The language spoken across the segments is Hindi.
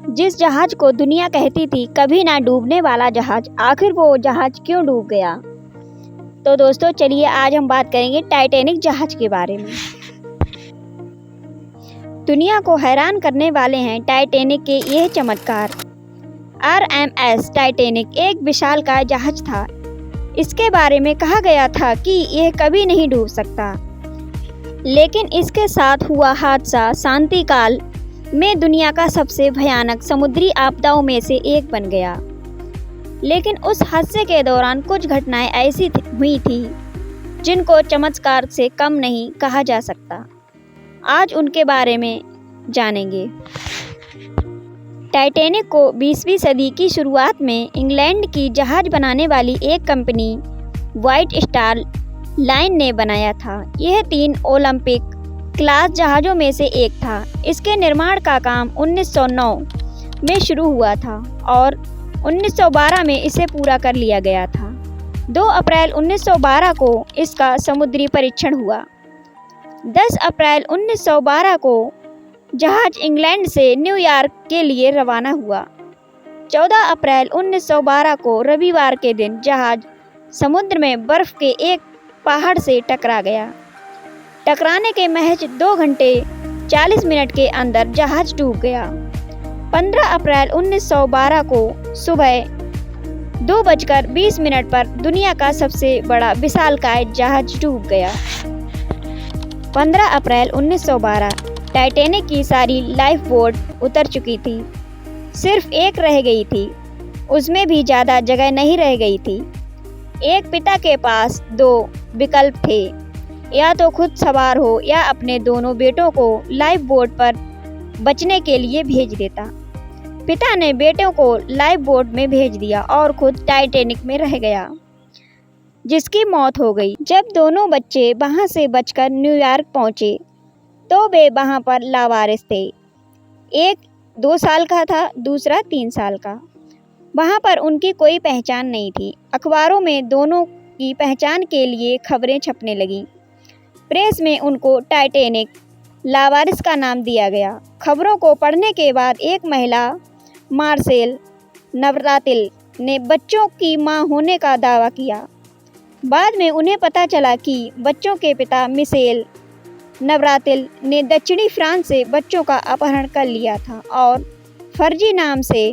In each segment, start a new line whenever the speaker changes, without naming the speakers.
जिस जहाज को दुनिया कहती थी कभी ना डूबने वाला जहाज, आखिर वो जहाज क्यों डूब गया? तो दोस्तों चलिए आज हम बात करेंगे टाइटैनिक जहाज के बारे में। दुनिया को हैरान करने वाले हैं टाइटैनिक के यह चमत्कार। RMS टाइटैनिक एक विशालकाय जहाज था। इसके बारे में कहा गया था कि यह कभी नहीं डूब सकता, लेकिन इसके साथ हुआ हादसा शांतिकाल में दुनिया का सबसे भयानक समुद्री आपदाओं में से एक बन गया। लेकिन उस हादसे के दौरान कुछ घटनाएं ऐसी हुई थी जिनको चमत्कार से कम नहीं कहा जा सकता। आज उनके बारे में जानेंगे। टाइटैनिक को 20वीं सदी की शुरुआत में इंग्लैंड की जहाज बनाने वाली एक कंपनी व्हाइट स्टार लाइन ने बनाया था। यह 3 ओलंपिक क्लास जहाज़ों में से एक था। इसके निर्माण का काम 1909 में शुरू हुआ था और 1912 में इसे पूरा कर लिया गया था। 2 अप्रैल 1912 को इसका समुद्री परीक्षण हुआ। 10 अप्रैल 1912 को जहाज इंग्लैंड से न्यूयॉर्क के लिए रवाना हुआ। 14 अप्रैल 1912 को रविवार के दिन जहाज समुद्र में बर्फ के एक पहाड़ से टकरा गया। टकराने के महज 2 घंटे 40 मिनट के अंदर जहाज डूब गया। 15 अप्रैल 1912 को सुबह 2:20 पर दुनिया का सबसे बड़ा विशालकाय जहाज डूब गया। 15 अप्रैल 1912 टाइटैनिक की सारी लाइफ बोट उतर चुकी थी। सिर्फ एक रह गई थी, उसमें भी ज़्यादा जगह नहीं रह गई थी। एक पिता के पास 2 विकल्प थे, या तो खुद सवार हो या अपने दोनों बेटों को लाइफ बोट पर बचने के लिए भेज देता। पिता ने बेटों को लाइफ बोट में भेज दिया और खुद टाइटैनिक में रह गया, जिसकी मौत हो गई। जब दोनों बच्चे वहां से बचकर न्यूयॉर्क पहुंचे तो वे वहां पर लावारिस थे। एक 2 साल का था, दूसरा 3 साल का। वहां पर उनकी कोई पहचान नहीं थी। अखबारों में दोनों की पहचान के लिए खबरें छपने लगीं। प्रेस में उनको टाइटैनिक लावारिस का नाम दिया गया। खबरों को पढ़ने के बाद एक महिला मार्सेल नवरातिल ने बच्चों की मां होने का दावा किया। बाद में उन्हें पता चला कि बच्चों के पिता मिशेल नवरातिल ने दक्षिणी फ्रांस से बच्चों का अपहरण कर लिया था और फर्जी नाम से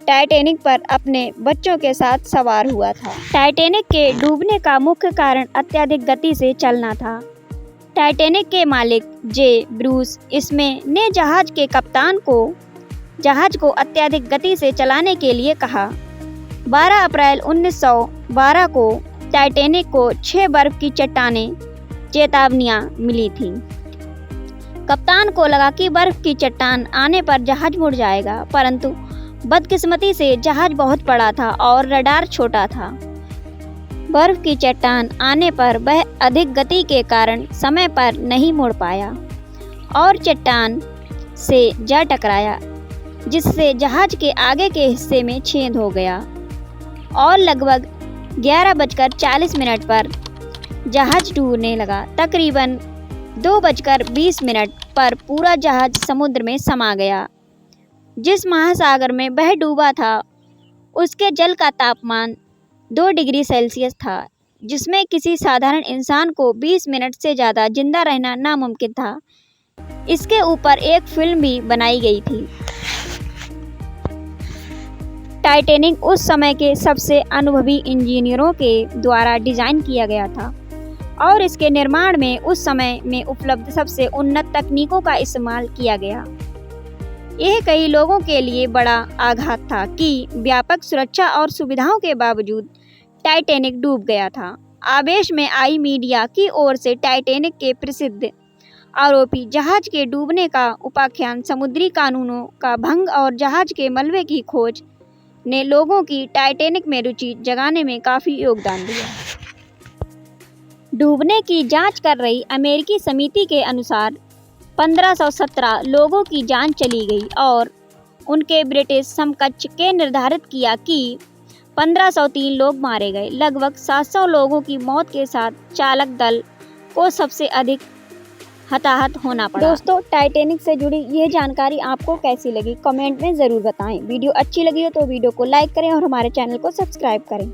टाइटैनिक पर अपने बच्चों के साथ सवार हुआ था। टाइटैनिक के डूबने का मुख्य कारण अत्यधिक गति से चलना था। टाइटैनिक के मालिक जे ब्रूस इसमें ने जहाज के कप्तान को जहाज को अत्यधिक गति से चलाने के लिए कहा। 12 अप्रैल 1912 को टाइटैनिक को 6 बर्फ की चेतावनियां मिली थी। कप्तान को लगा कि बर्फ की चट्टान आने पर जहाज मुड़ जाएगा, परंतु बदकिस्मती से जहाज बहुत बड़ा था और रडार छोटा था। बर्फ की चट्टान आने पर वह अधिक गति के कारण समय पर नहीं मुड़ पाया और चट्टान से जा टकराया, जिससे जहाज के आगे के हिस्से में छेद हो गया और लगभग 11:40 पर जहाज डूबने लगा। तकरीबन 2:20 पर पूरा जहाज समुद्र में समा गया। जिस महासागर में वह डूबा था उसके जल का तापमान 2 डिग्री सेल्सियस था, जिसमें किसी साधारण इंसान को 20 मिनट से ज़्यादा जिंदा रहना नामुमकिन था। इसके ऊपर एक फिल्म भी बनाई गई थी। टाइटैनिक उस समय के सबसे अनुभवी इंजीनियरों के द्वारा डिज़ाइन किया गया था और इसके निर्माण में उस समय में उपलब्ध सबसे उन्नत तकनीकों का इस्तेमाल किया गया। यह कई लोगों के लिए बड़ा आघात था कि व्यापक सुरक्षा और सुविधाओं के बावजूद टाइटैनिक डूब गया था। आवेश में आई मीडिया की ओर से टाइटैनिक के प्रसिद्ध आरोपी जहाज के डूबने का उपाख्यान समुद्री कानूनों का भंग और जहाज के मलबे की खोज ने लोगों की टाइटैनिक में रुचि जगाने में काफ़ी योगदान दिया। डूबने की जांच कर रही अमेरिकी समिति के अनुसार 1517 लोगों की जान चली गई और उनके ब्रिटिश समकक्ष के निर्धारित किया कि 1503 लोग मारे गए। लगभग 700 लोगों की मौत के साथ चालक दल को सबसे अधिक हताहत होना पड़ा। दोस्तों, टाइटैनिक से जुड़ी ये जानकारी आपको कैसी लगी कमेंट में ज़रूर बताएं। वीडियो अच्छी लगी हो तो वीडियो को लाइक करें और हमारे चैनल को सब्सक्राइब करें।